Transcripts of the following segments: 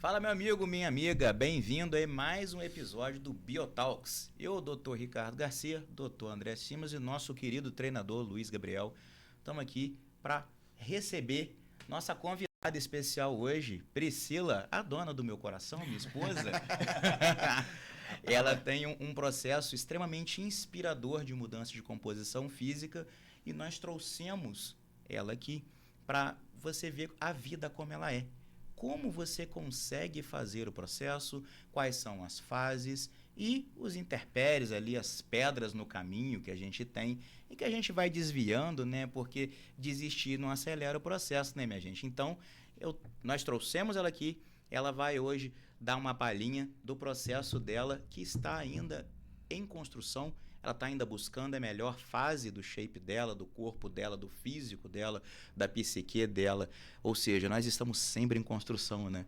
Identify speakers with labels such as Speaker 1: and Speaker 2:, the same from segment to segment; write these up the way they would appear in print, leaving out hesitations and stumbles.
Speaker 1: Fala, meu amigo, minha amiga, bem-vindo a mais um episódio do Biotalks. Eu, Dr. Ricardo Garcia, Dr. André Simas e nosso querido treinador Luiz Gabriel, estamos aqui para receber nossa convidada especial hoje, Priscila, a dona do meu coração, minha esposa. Ela tem um processo extremamente inspirador de mudança de composição física e nós trouxemos ela aqui para você ver a vida como ela é. Como você consegue fazer o processo, quais são as fases e os intempéries ali, as pedras no caminho que a gente tem e que a gente vai desviando, né? Porque desistir não acelera o processo, né, minha gente? Então, nós trouxemos ela aqui, ela vai hoje dar uma palhinha do processo dela que está ainda em construção. Ela está ainda buscando a melhor fase do shape dela, do corpo dela, do físico dela, da psique dela. Ou seja, nós estamos sempre em construção, né?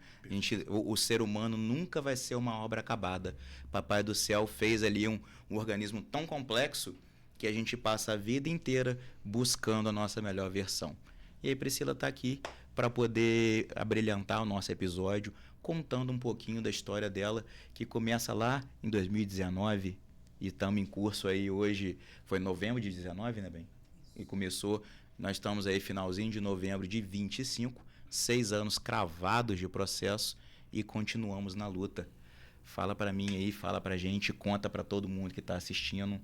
Speaker 1: O ser humano nunca vai ser uma obra acabada. Papai do Céu fez ali um organismo tão complexo que a gente passa a vida inteira buscando a nossa melhor versão. E aí Priscila está aqui para poder abrilhantar o nosso episódio, contando um pouquinho da história dela, que começa lá em 2019, e estamos em curso aí hoje, foi novembro de 19, né, bem? E começou, nós estamos aí finalzinho de novembro de 25, 6 anos cravados de processo e continuamos na luta. Fala para mim aí, fala pra gente, conta para todo mundo que está assistindo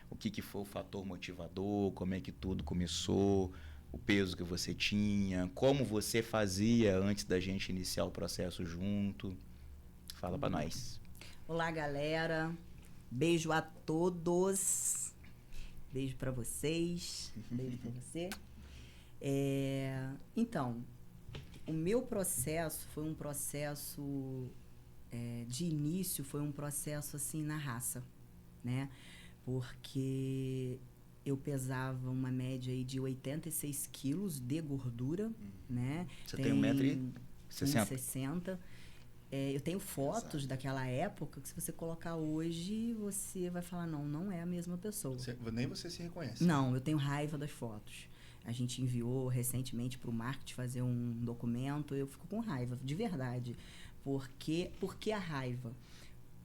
Speaker 1: o que foi o fator motivador, como é que tudo começou, o peso que você tinha, como você fazia antes da gente iniciar o processo junto. Fala para nós.
Speaker 2: Olá, galera. Beijo a todos. Beijo para vocês. Beijo para você. Então, o meu processo foi um processo de início, foi um processo assim na raça, né? Porque eu pesava uma média aí de 86 quilos de gordura, né?
Speaker 1: Você tem 1,60 m?
Speaker 2: 1,60 m. Eu tenho fotos daquela época que se você colocar hoje, você vai falar, não é a mesma pessoa.
Speaker 3: Nem você se reconhece.
Speaker 2: Não, eu tenho raiva das fotos. A gente enviou recentemente para o marketing fazer um documento, eu fico com raiva, de verdade. Por que a raiva?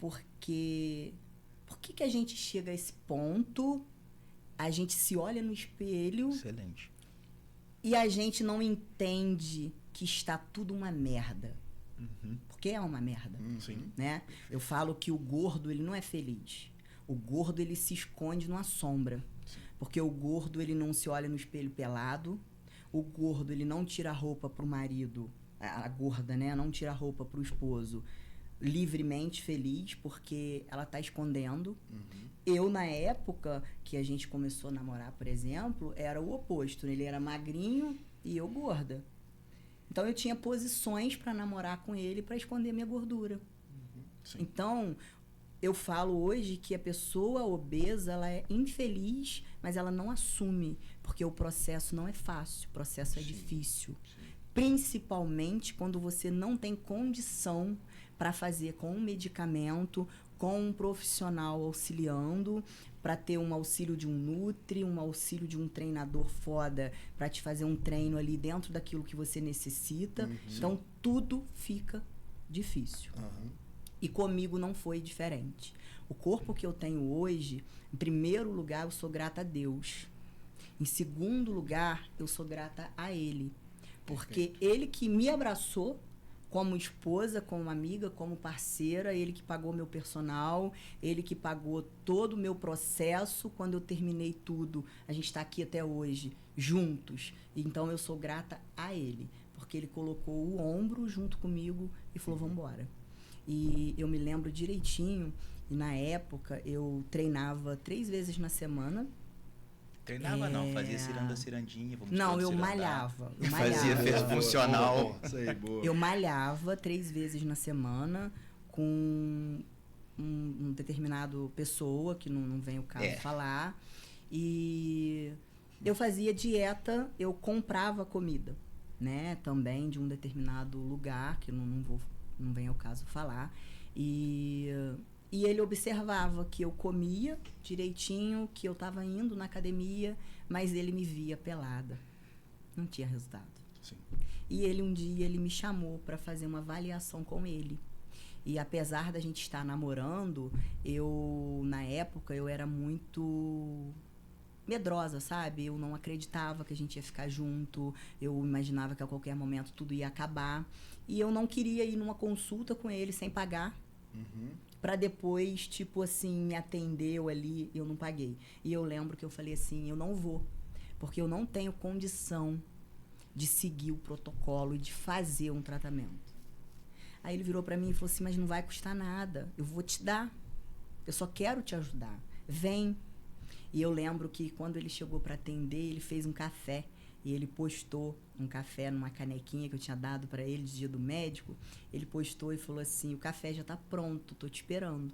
Speaker 2: Porque por que a gente chega a esse ponto, a gente se olha no espelho...
Speaker 1: Excelente.
Speaker 2: E a gente não entende que está tudo uma merda. Porque é uma merda,
Speaker 3: Sim.
Speaker 2: né? Eu falo que o gordo, ele não é feliz. O gordo, ele se esconde numa sombra.
Speaker 3: Sim.
Speaker 2: Porque o gordo, ele não se olha no espelho pelado. O gordo, ele não tira a roupa pro marido, a gorda, né? Não tira a roupa pro esposo livremente feliz, porque ela tá escondendo. Eu, na época que a gente começou a namorar, por exemplo, era o oposto. Ele era magrinho e eu gorda. Então, eu tinha posições para namorar com ele para esconder minha gordura.
Speaker 3: Sim.
Speaker 2: Então, eu falo hoje que a pessoa obesa, ela é infeliz, mas ela não assume, porque o processo não é fácil, o processo é difícil. Principalmente quando você não tem condição para fazer com um medicamento, com um profissional auxiliando, para ter um auxílio de um nutri, um auxílio de um treinador foda para te fazer um treino ali dentro daquilo que você necessita. Então, tudo fica difícil. E comigo não foi diferente. O corpo que eu tenho hoje, em primeiro lugar, eu sou grata a Deus. Em segundo lugar, eu sou grata a Ele. Porque Ele que me abraçou como esposa, como amiga, como parceira, ele que pagou meu personal, ele que pagou todo o meu processo. Quando eu terminei tudo, a gente está aqui até hoje, juntos. Então, eu sou grata a ele, porque ele colocou o ombro junto comigo e falou, vamos embora. E eu me lembro direitinho, e na época eu treinava 3 vezes na semana.
Speaker 1: Treinava não, fazia cirandinha.
Speaker 2: Não, eu malhava.
Speaker 1: Fez funcional.
Speaker 3: Isso aí, boa.
Speaker 2: Eu malhava 3 vezes na semana com um determinado pessoa, que não vem o caso falar. E eu fazia dieta, eu comprava comida, né? Também de um determinado lugar, que não vem ao caso falar. E ele observava que eu comia direitinho, que eu estava indo na academia, mas ele me via pelada. Não tinha resultado.
Speaker 3: Sim.
Speaker 2: E ele um dia ele me chamou para fazer uma avaliação com ele. E apesar da gente estar namorando, na época, eu era muito medrosa, sabe? Eu não acreditava que a gente ia ficar junto, eu imaginava que a qualquer momento tudo ia acabar. E eu não queria ir numa consulta com ele sem pagar, para depois, tipo assim, me atender eu ali, eu não paguei. E eu lembro que eu falei assim, eu não vou, porque eu não tenho condição de seguir o protocolo e de fazer um tratamento. Aí ele virou para mim e falou assim, mas não vai custar nada, eu vou te dar, eu só quero te ajudar, vem. E eu lembro que quando ele chegou para atender, ele fez um café, e ele postou um café numa canequinha que eu tinha dado para ele de dia do médico. Ele postou e falou assim, o café já tá pronto, tô te esperando.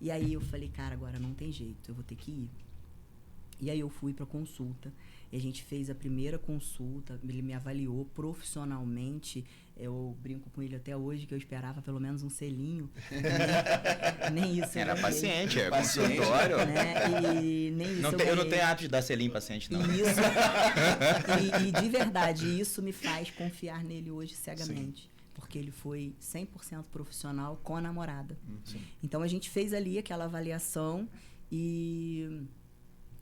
Speaker 2: E aí eu falei, cara, agora não tem jeito, eu vou ter que ir. E aí eu fui para consulta, e a gente fez a primeira consulta, ele me avaliou profissionalmente. Eu brinco com ele até hoje que eu esperava pelo menos um selinho. Nem isso.
Speaker 1: Era paciente, é
Speaker 3: Paciente.
Speaker 1: consultório.
Speaker 2: Né? E nem isso.
Speaker 1: Eu não tenho hábito de dar selinho em paciente, não.
Speaker 2: E, isso, e de verdade, isso me faz confiar nele hoje cegamente. Sim. Porque ele foi 100% profissional com a namorada.
Speaker 3: Sim.
Speaker 2: Então a gente fez ali aquela avaliação e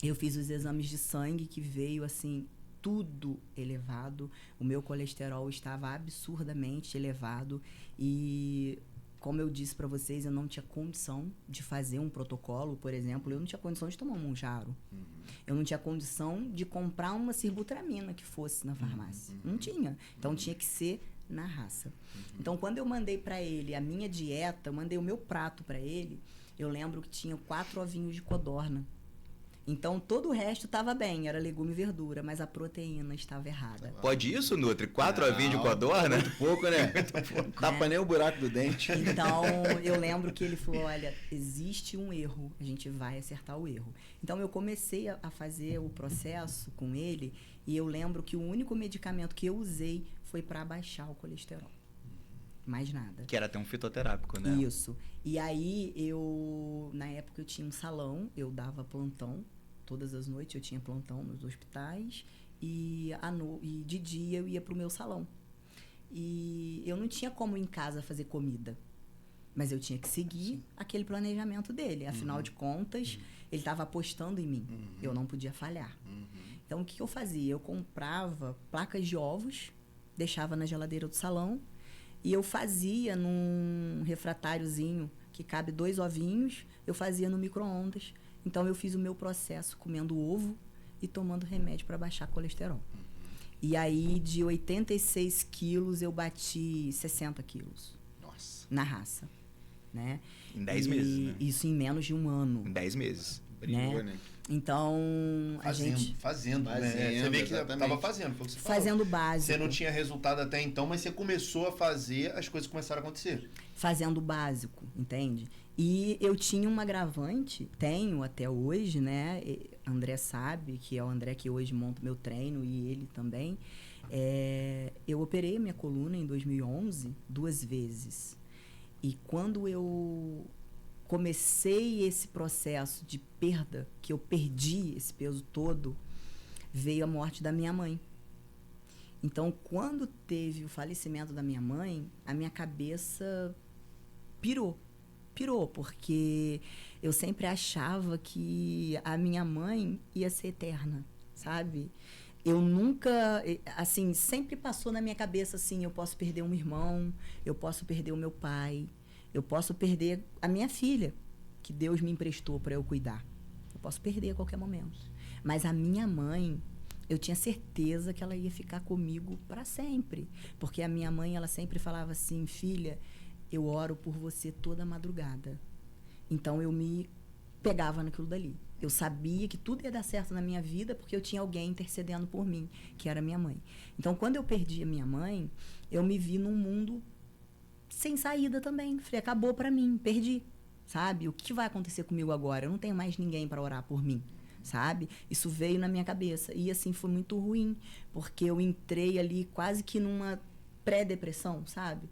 Speaker 2: eu fiz os exames de sangue que veio assim, tudo elevado. O meu colesterol estava absurdamente elevado e, como eu disse para vocês, eu não tinha condição de fazer um protocolo, por exemplo. Eu não tinha condição de tomar um Mounjaro. Eu não tinha condição de comprar uma Sibutramina que fosse na farmácia. Não tinha. Então tinha que ser na raça. Então quando eu mandei para ele a minha dieta, eu mandei o meu prato para ele, eu lembro que tinha 4 ovinhos de codorna. Então, todo o resto estava bem, era legume e verdura, mas a proteína estava errada.
Speaker 1: Pode isso, Nutri? 4 ovinhos de codorna?
Speaker 3: Muito pouco, né? Tapa nem o buraco do dente.
Speaker 2: Então, eu lembro que ele falou, olha, existe um erro, a gente vai acertar o erro. Então, eu comecei a fazer o processo com ele e eu lembro que o único medicamento que eu usei foi para abaixar o colesterol. Mais nada.
Speaker 1: Que era até um fitoterápico, né?
Speaker 2: Isso. E aí, na época eu tinha um salão, eu dava plantão. Todas as noites eu tinha plantão nos hospitais e de dia eu ia para o meu salão. E eu não tinha como em casa fazer comida, mas eu tinha que seguir aquele planejamento dele. Afinal de contas, ele estava apostando em mim. Eu não podia falhar. Então, o que eu fazia? Eu comprava placas de ovos, deixava na geladeira do salão e eu fazia num refratáriozinho que cabe 2 ovinhos, eu fazia no micro-ondas. Então, eu fiz o meu processo comendo ovo e tomando remédio para baixar colesterol. E aí, de 86 quilos, eu bati 60 quilos.
Speaker 3: Nossa.
Speaker 2: Na raça. Né?
Speaker 1: Em 10 meses, né?
Speaker 2: Isso em menos de um ano.
Speaker 1: Em 10 meses.
Speaker 3: Brigou, né?
Speaker 2: Então,
Speaker 3: Fazendo, né? Você vê que estava fazendo, foi o que você falou.
Speaker 2: Fazendo o básico.
Speaker 3: Você não tinha resultado até então, mas você começou a fazer, as coisas começaram a acontecer.
Speaker 2: Fazendo o básico, entende? E eu tinha um agravante, tenho até hoje, né? André sabe, que é o André que hoje monta meu treino e ele também. Eu operei a minha coluna em 2011 2 vezes. E quando eu comecei esse processo de perda, que eu perdi esse peso todo, veio a morte da minha mãe. Então, quando teve o falecimento da minha mãe, a minha cabeça pirou, porque eu sempre achava que a minha mãe ia ser eterna, sabe? Eu nunca, assim, sempre passou na minha cabeça, assim, eu posso perder um irmão, eu posso perder o meu pai, eu posso perder a minha filha, que Deus me emprestou para eu cuidar. Eu posso perder a qualquer momento. Mas a minha mãe, eu tinha certeza que ela ia ficar comigo para sempre. Porque a minha mãe, ela sempre falava assim, filha, eu oro por você toda madrugada. Então, eu me pegava naquilo dali. Eu sabia que tudo ia dar certo na minha vida porque eu tinha alguém intercedendo por mim, que era minha mãe. Então, quando eu perdi a minha mãe, eu me vi num mundo sem saída também. Falei, acabou para mim, perdi, sabe? O que vai acontecer comigo agora? Eu não tenho mais ninguém para orar por mim, sabe? Isso veio na minha cabeça. E, assim, foi muito ruim, porque eu entrei ali quase que numa pré-depressão, sabe?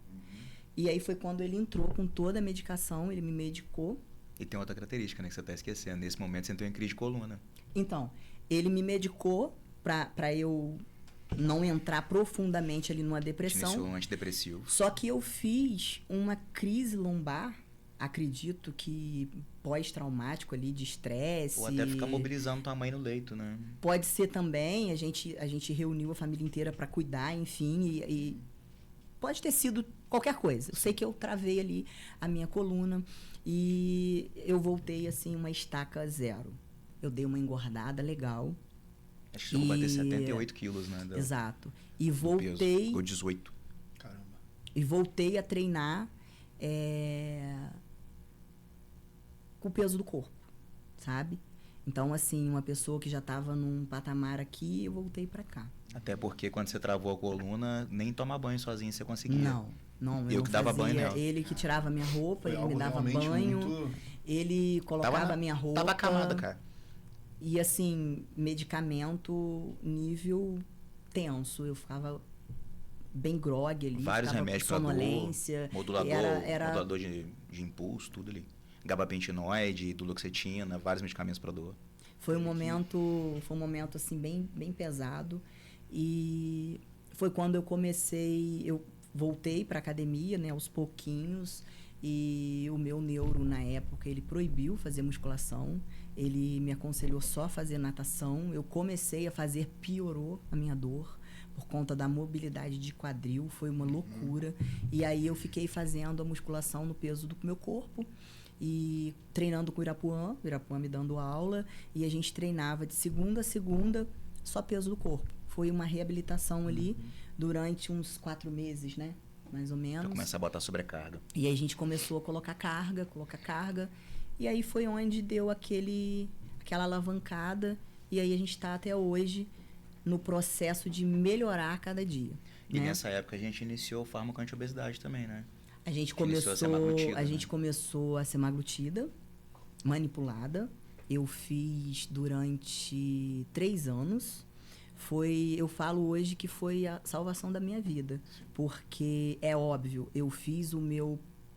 Speaker 2: E aí foi quando ele entrou com toda a medicação, ele me medicou. E
Speaker 1: tem outra característica, né, que você está esquecendo. Nesse momento você entrou em crise de coluna.
Speaker 2: Então, ele me medicou para eu não entrar profundamente ali numa depressão.
Speaker 1: Iniciou um antidepressivo.
Speaker 2: Só que eu fiz uma crise lombar, acredito que pós-traumático ali, de estresse.
Speaker 1: Ou até ficar mobilizando tua mãe no leito, né?
Speaker 2: Pode ser também, a gente reuniu a família inteira para cuidar, enfim, e pode ter sido qualquer coisa. Eu sei que eu travei ali a minha coluna e eu voltei assim uma estaca zero. Eu dei uma engordada legal.
Speaker 1: Acho que chegou a bater 78 quilos, né?
Speaker 2: Exato. E
Speaker 1: Peso.
Speaker 2: voltei...
Speaker 1: Ficou 18.
Speaker 3: Caramba.
Speaker 2: E voltei a treinar com o peso do corpo, sabe? Então, assim, uma pessoa que já estava num patamar aqui, eu voltei para cá.
Speaker 1: Até porque quando você travou a coluna, nem tomar banho sozinho você conseguia.
Speaker 2: Não.
Speaker 1: Eu
Speaker 2: não
Speaker 1: que dava
Speaker 2: fazia.
Speaker 1: banho nela.
Speaker 2: Ele que tirava minha roupa,
Speaker 3: Foi
Speaker 2: ele me
Speaker 3: algo
Speaker 2: dava
Speaker 3: realmente
Speaker 2: banho,
Speaker 3: muito-
Speaker 2: ele colocava a minha roupa.
Speaker 1: Tava acamada, cara.
Speaker 2: E, assim, medicamento nível tenso. Eu ficava bem grogue ali.
Speaker 1: Vários
Speaker 2: ficava
Speaker 1: remédios
Speaker 2: com
Speaker 1: pra dor,
Speaker 2: sonolência.
Speaker 1: modulador de impulso, tudo ali. Gabapentinoide, duloxetina, vários medicamentos pra dor.
Speaker 2: Foi um momento assim bem pesado e foi quando eu voltei para academia, né, aos pouquinhos, e o meu neuro na época ele proibiu fazer musculação, ele me aconselhou só a fazer natação. Eu comecei a fazer, piorou a minha dor por conta da mobilidade de quadril, foi uma loucura. E aí eu fiquei fazendo a musculação no peso do meu corpo e treinando com o Irapuã me dando aula, e a gente treinava de segunda a segunda, só peso do corpo. Foi uma reabilitação ali durante uns 4 meses, né? Mais ou menos.
Speaker 1: Pra começar a botar sobrecarga.
Speaker 2: E aí a gente começou a colocar carga, e aí foi onde deu aquela alavancada, e aí a gente está até hoje no processo de melhorar a cada dia.
Speaker 1: E
Speaker 2: né?
Speaker 1: nessa época a gente iniciou o fármaco anti-obesidade também, né?
Speaker 2: A gente
Speaker 1: Começou a ser maglutida,
Speaker 2: a gente
Speaker 1: né?
Speaker 2: começou a ser maglutida, manipulada. Eu fiz durante 3 anos. Eu falo hoje que foi a salvação da minha vida. Porque, é óbvio, eu fiz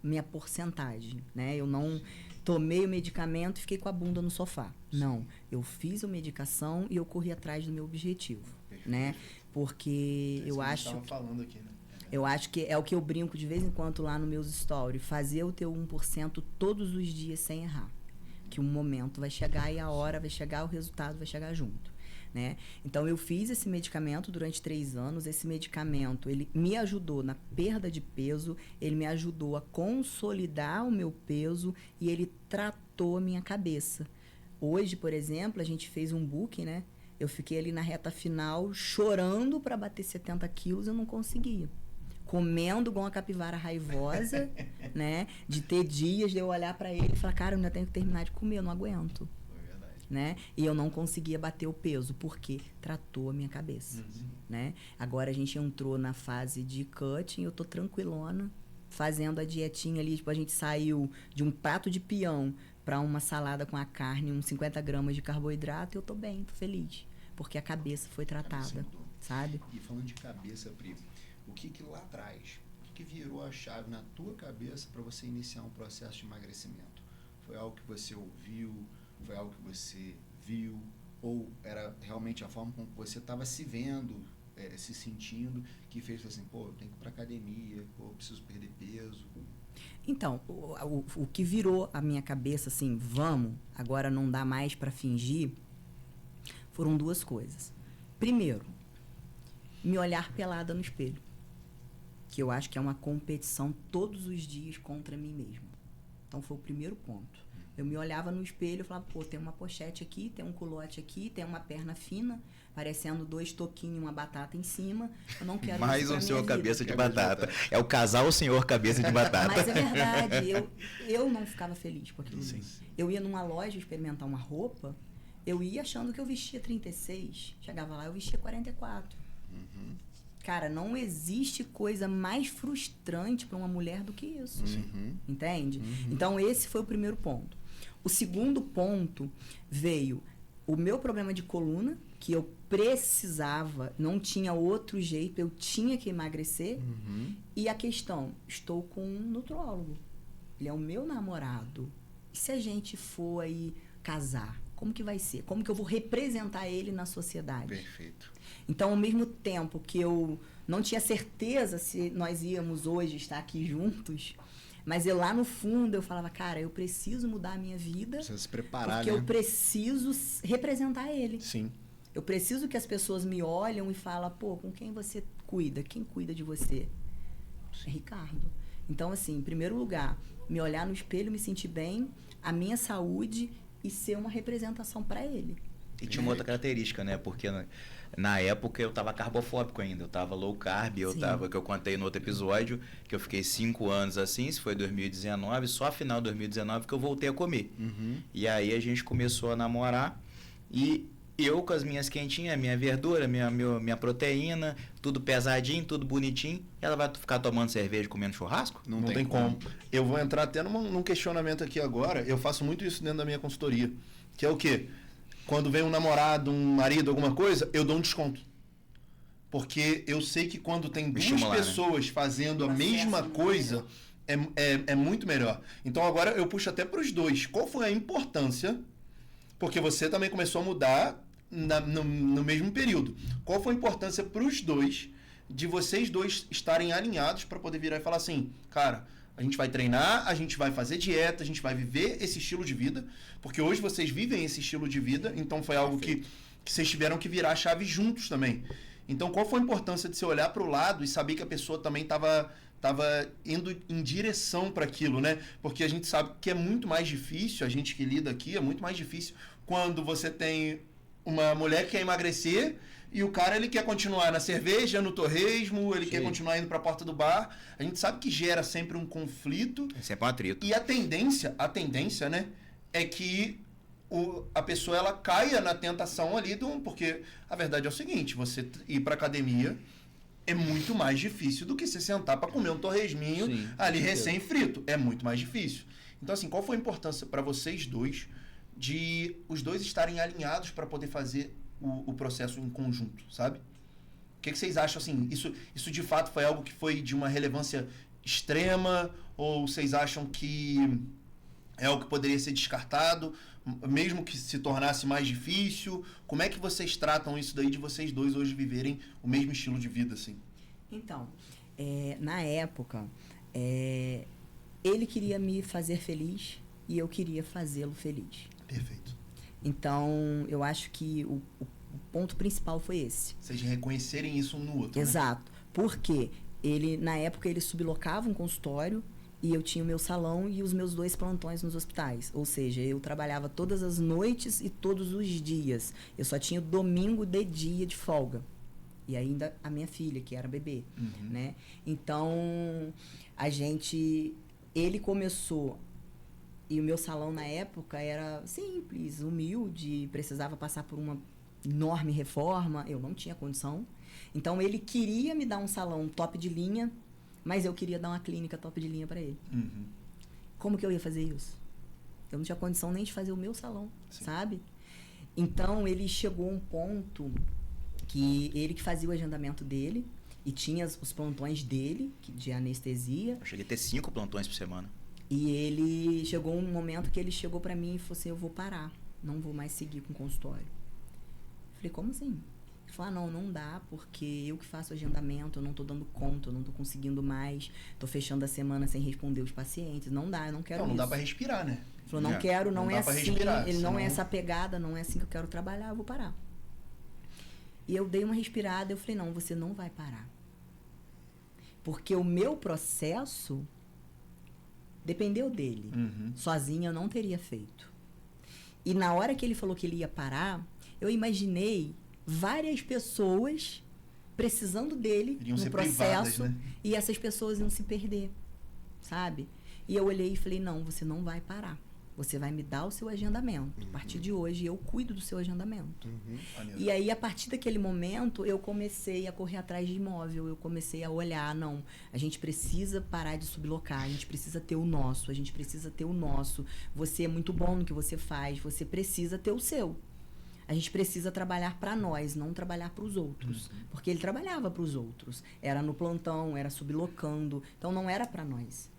Speaker 2: minha porcentagem, né? Eu não tomei o medicamento e fiquei com a bunda no sofá. Não, eu fiz a medicação e eu corri atrás do meu objetivo, né? Porque eu acho...
Speaker 3: falando aqui, né?
Speaker 2: Eu acho que é o que eu brinco de vez em quando lá nos meus stories. Fazer o teu 1% todos os dias sem errar. Que um momento vai chegar e a hora vai chegar, o resultado vai chegar junto. Né? Então, eu fiz esse medicamento durante 3 anos. Esse medicamento, ele me ajudou na perda de peso, ele me ajudou a consolidar o meu peso e ele tratou a minha cabeça. Hoje, por exemplo, a gente fez um booking, né? Eu fiquei ali na reta final chorando para bater 70 quilos, eu não conseguia. Comendo igual uma capivara raivosa, né? De ter dias de eu olhar para ele e falar, cara, eu ainda tenho que terminar de comer, eu não aguento. Né? E eu não conseguia bater o peso, porque tratou a minha cabeça. Né? Agora a gente entrou na fase de cutting, eu tô tranquilona, fazendo a dietinha ali, tipo, a gente saiu de um prato de peão para uma salada com a carne, uns 50 gramas de carboidrato, e eu tô bem, tô feliz, porque a cabeça foi tratada, sabe?
Speaker 3: E falando de cabeça, Pri, o que lá atrás, o que virou a chave na tua cabeça para você iniciar um processo de emagrecimento? Foi algo que você ouviu? Foi algo que você viu? Ou era realmente a forma como você estava se vendo, se sentindo, que fez assim, pô, eu tenho que ir para academia, pô, eu preciso perder peso?
Speaker 2: Então, o que virou a minha cabeça, assim, vamos, agora não dá mais para fingir, foram 2 coisas. Primeiro, me olhar pelada no espelho, que eu acho que é uma competição todos os dias contra mim mesma. Então, foi o primeiro ponto. Eu me olhava no espelho e falava, pô, tem uma pochete aqui, tem um culote aqui, tem uma perna fina, parecendo 2 toquinhos e uma batata em cima. Eu não quero
Speaker 1: Mais
Speaker 2: isso pra
Speaker 1: um
Speaker 2: minha
Speaker 1: senhor
Speaker 2: vida.
Speaker 1: cabeça de batata. É o casal senhor cabeça de batata.
Speaker 2: Mas é verdade, eu não ficava feliz com aquilo.
Speaker 1: Sim.
Speaker 2: Eu ia numa loja experimentar uma roupa, eu ia achando que eu vestia 36, chegava lá eu vestia 44. Cara, não existe coisa mais frustrante para uma mulher do que isso. Entende? Então, esse foi o primeiro ponto. O segundo ponto veio o meu problema de coluna, que eu precisava, não tinha outro jeito, eu tinha que emagrecer. E a questão, estou com um nutrólogo. Ele é o meu namorado. E se a gente for aí casar? Como que vai ser? Como que eu vou representar ele na sociedade?
Speaker 3: Perfeito.
Speaker 2: Então, ao mesmo tempo que eu não tinha certeza se nós íamos hoje estar aqui juntos, mas eu lá no fundo eu falava, cara, eu preciso mudar a minha vida.
Speaker 3: Precisa se preparar,
Speaker 2: porque
Speaker 3: né?
Speaker 2: eu preciso representar ele.
Speaker 3: Sim.
Speaker 2: Eu preciso que as pessoas me olhem e falem, pô, com quem você cuida? Quem cuida de você? É Ricardo. Então, assim, em primeiro lugar, me olhar no espelho, me sentir bem, a minha saúde e ser uma representação para ele.
Speaker 1: E tinha uma outra característica, né? Porque na época eu tava carbofóbico ainda, eu tava low carb, que eu contei no outro episódio, que eu fiquei 5 anos assim, isso foi 2019, só final de 2019 que eu voltei a comer. E aí a gente começou a namorar e eu com as minhas quentinhas, minha verdura, minha proteína, tudo pesadinho, tudo bonitinho, ela vai ficar tomando cerveja, comendo churrasco?
Speaker 3: Não tem como. Eu vou entrar até num questionamento aqui agora, eu faço muito isso dentro da minha consultoria, que é o quê? Quando vem um namorado, um marido, alguma coisa, eu dou um desconto. Porque eu sei que quando tem duas pessoas fazendo a mesma coisa, é muito melhor. Então agora eu puxo até para os dois. Qual foi a importância? Porque você também começou a mudar no mesmo período. Qual foi a importância para os dois, de vocês dois estarem alinhados para poder virar e falar assim, cara, a gente vai treinar, a gente vai fazer dieta, a gente vai viver esse estilo de vida, porque hoje vocês vivem esse estilo de vida, então foi algo que vocês tiveram que virar a chave juntos também. Então, qual foi a importância de você olhar para o lado e saber que a pessoa também estava indo em direção para aquilo, né? Porque a gente sabe que é muito mais difícil, a gente que lida aqui, é muito mais difícil quando você tem uma mulher que quer emagrecer e o cara, ele quer continuar na cerveja, no torresmo, ele quer continuar indo para a porta do bar. A gente sabe que gera sempre um conflito.
Speaker 1: É sempre um atrito.
Speaker 3: E a tendência, né, é que a pessoa ela caia na tentação ali porque a verdade é o seguinte, você ir para academia é muito mais difícil do que você sentar para comer um torresminho ali recém-frito. É muito mais difícil. Então, assim, qual foi a importância para vocês dois de os dois estarem alinhados para poder fazer o processo em conjunto, sabe? O que vocês acham, assim, isso de fato foi algo que foi de uma relevância extrema, ou vocês acham que é algo que poderia ser descartado, mesmo que se tornasse mais difícil? Como é que vocês tratam isso daí de vocês dois hoje viverem o mesmo estilo de vida, assim?
Speaker 2: Então, na época, ele queria me fazer feliz e eu queria fazê-lo feliz.
Speaker 3: Perfeito.
Speaker 2: Então, eu acho que o ponto principal foi esse.
Speaker 3: Vocês reconhecerem isso um no outro.
Speaker 2: Exato. Né? Porque na época, ele sublocava um consultório e eu tinha o meu salão e os meus 2 plantões nos hospitais. Ou seja, eu trabalhava todas as noites e todos os dias. Eu só tinha o domingo de dia de folga. E ainda a minha filha, que era bebê. Né? Então, ele começou... E o meu salão, na época, era simples, humilde, precisava passar por uma enorme reforma. Eu não tinha condição. Então, ele queria me dar um salão top de linha, mas eu queria dar uma clínica top de linha para ele. Como que eu ia fazer isso? Eu não tinha condição nem de fazer o meu salão, sabe? Então, ele chegou a um ponto que ele que fazia o agendamento dele e tinha os plantões dele, de anestesia.
Speaker 1: Eu cheguei a ter 5 plantões por semana.
Speaker 2: E ele chegou um momento que ele chegou pra mim e falou assim, eu vou parar, não vou mais seguir com o consultório. Eu falei, como assim? Ele falou, não dá, porque eu que faço o agendamento, eu não tô dando conta, eu não tô conseguindo mais, tô fechando a semana sem responder os pacientes, não dá, eu não quero isso.
Speaker 3: Não dá pra respirar, né?
Speaker 2: Ele falou, não quero, não é assim, ele
Speaker 3: senão...
Speaker 2: não é essa pegada, não é assim que eu quero trabalhar, eu vou parar. E eu dei uma respirada, eu falei, não, você não vai parar. Porque o meu processo... dependeu dele. Sozinha eu não teria feito. E na hora que ele falou que ele ia parar, eu imaginei várias pessoas precisando dele no processo, né? E essas pessoas iam se perder, sabe? E eu olhei e falei, não, você não vai parar. Você vai me dar o seu agendamento. A partir de hoje, eu cuido do seu agendamento. E aí, a partir daquele momento, eu comecei a correr atrás de imóvel. Eu comecei a olhar, não, a gente precisa parar de sublocar, a gente precisa ter o nosso, a gente precisa ter o nosso. Você é muito bom no que você faz, você precisa ter o seu. A gente precisa trabalhar para nós, não trabalhar para os outros. Porque ele trabalhava para os outros. Era no plantão, era sublocando. Então, não era para nós.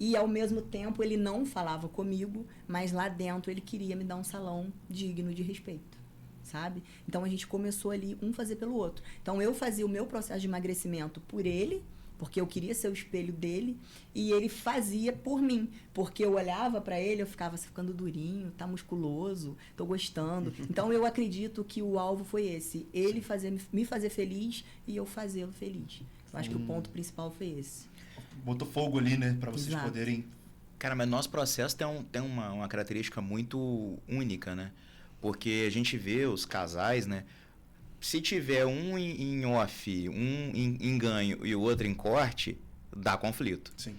Speaker 2: E, ao mesmo tempo, ele não falava comigo, mas lá dentro ele queria me dar um salão digno de respeito, sabe? Então, a gente começou ali, um fazer pelo outro. Então, eu fazia o meu processo de emagrecimento por ele, porque eu queria ser o espelho dele, e ele fazia por mim, porque eu olhava para ele, eu ficava ficando durinho, tá musculoso, tô gostando. Então, eu acredito que o alvo foi esse, ele me fazer feliz e eu fazê-lo feliz. Eu acho que o ponto principal foi esse.
Speaker 4: Botou fogo ali, né? Pra vocês
Speaker 2: Exato.
Speaker 4: poderem...
Speaker 1: Cara, mas nosso processo tem uma característica muito única, né? Porque a gente vê os casais, né? Se tiver um em off, um em ganho e o outro em corte, dá conflito.
Speaker 4: Sim.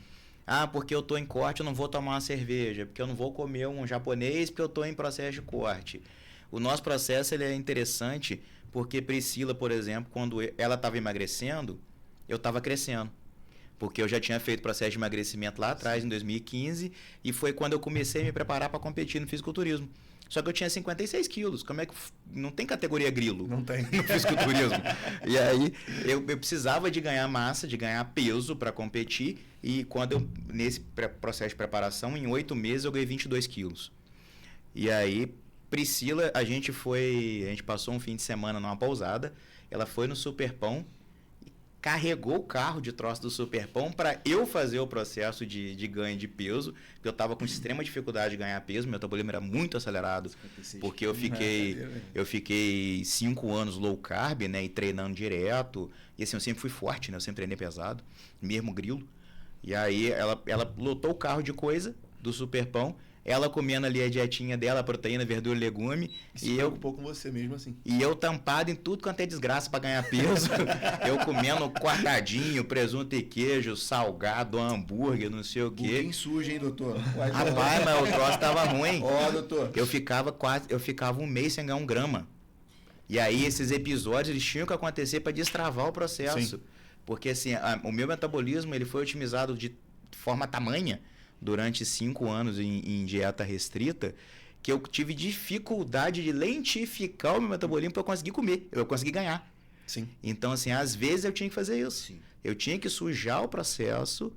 Speaker 1: Ah, porque eu tô em corte, eu não vou tomar uma cerveja. Porque eu não vou comer um japonês, porque eu tô em processo de corte. O nosso processo ele é interessante porque Priscila, por exemplo, quando ela estava emagrecendo, eu estava crescendo. Porque eu já tinha feito processo de emagrecimento lá atrás, em 2015, e foi quando eu comecei a me preparar para competir no fisiculturismo. Só que eu tinha 56 quilos. Como é que... Não tem categoria grilo
Speaker 4: Não tem.
Speaker 1: no fisiculturismo. E aí, eu precisava de ganhar massa, de ganhar peso para competir, e quando eu, nesse processo de preparação, em 8 meses, eu ganhei 22 quilos. E aí, Priscila, a gente passou um fim de semana numa pousada, ela foi no Superpão, carregou o carro de troço do Superpão para eu fazer o processo de ganho de peso, porque eu estava com extrema dificuldade de ganhar peso, meu metabolismo era muito acelerado, porque eu fiquei 5 anos low carb, né, e treinando direto, e assim, eu sempre fui forte, né, eu sempre treinei pesado, mesmo grilo, e aí ela lotou o carro de coisa do Superpão, ela comendo ali a dietinha dela, proteína, verdura, legume.
Speaker 4: E eu um pouco com você mesmo assim.
Speaker 1: E eu tampado em tudo quanto é desgraça para ganhar peso. Eu comendo cortadinho, presunto e queijo, salgado, hambúrguer, não sei o quê.
Speaker 3: Buguinho sujo, hein, doutor?
Speaker 1: Rapaz, mas o troço tava ruim.
Speaker 3: Ó, doutor.
Speaker 1: Eu ficava um mês sem ganhar 1 grama. E aí esses episódios eles tinham que acontecer para destravar o processo. Sim. Porque assim, o meu metabolismo ele foi otimizado de forma tamanha durante 5 anos em dieta restrita, que eu tive dificuldade de lentificar o meu metabolismo para eu conseguir comer, eu consegui ganhar.
Speaker 4: Sim.
Speaker 1: Então, assim, às vezes eu tinha que fazer isso.
Speaker 3: Sim.
Speaker 1: Eu tinha que sujar o processo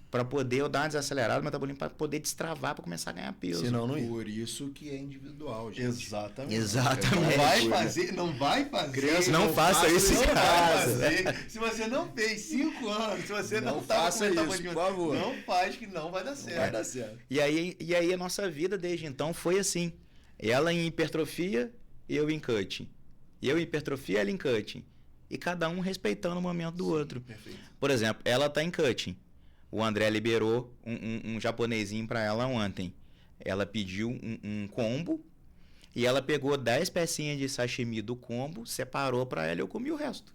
Speaker 1: para poder eu dar uma desacelerada no metabolismo, para poder destravar, para começar a ganhar peso.
Speaker 4: Senão não ia.
Speaker 3: Por isso que é individual, gente.
Speaker 4: Exatamente. Não vai fazer.
Speaker 1: Criança, não faça isso em casa.
Speaker 4: Se você não fez 5 anos, se você não
Speaker 3: faça isso, por favor.
Speaker 4: Não faz que não vai dar certo.
Speaker 3: Vai dar certo.
Speaker 1: E aí a nossa vida desde então foi assim. Ela em hipertrofia, eu em cutting. Eu em hipertrofia, ela em cutting. E cada um respeitando o momento do outro.
Speaker 4: Perfeito.
Speaker 1: Por exemplo, ela tá em cutting. O André liberou um japonesinho para ela ontem. Ela pediu um combo e ela pegou 10 pecinhas de sashimi do combo, separou para ela e eu comi o resto.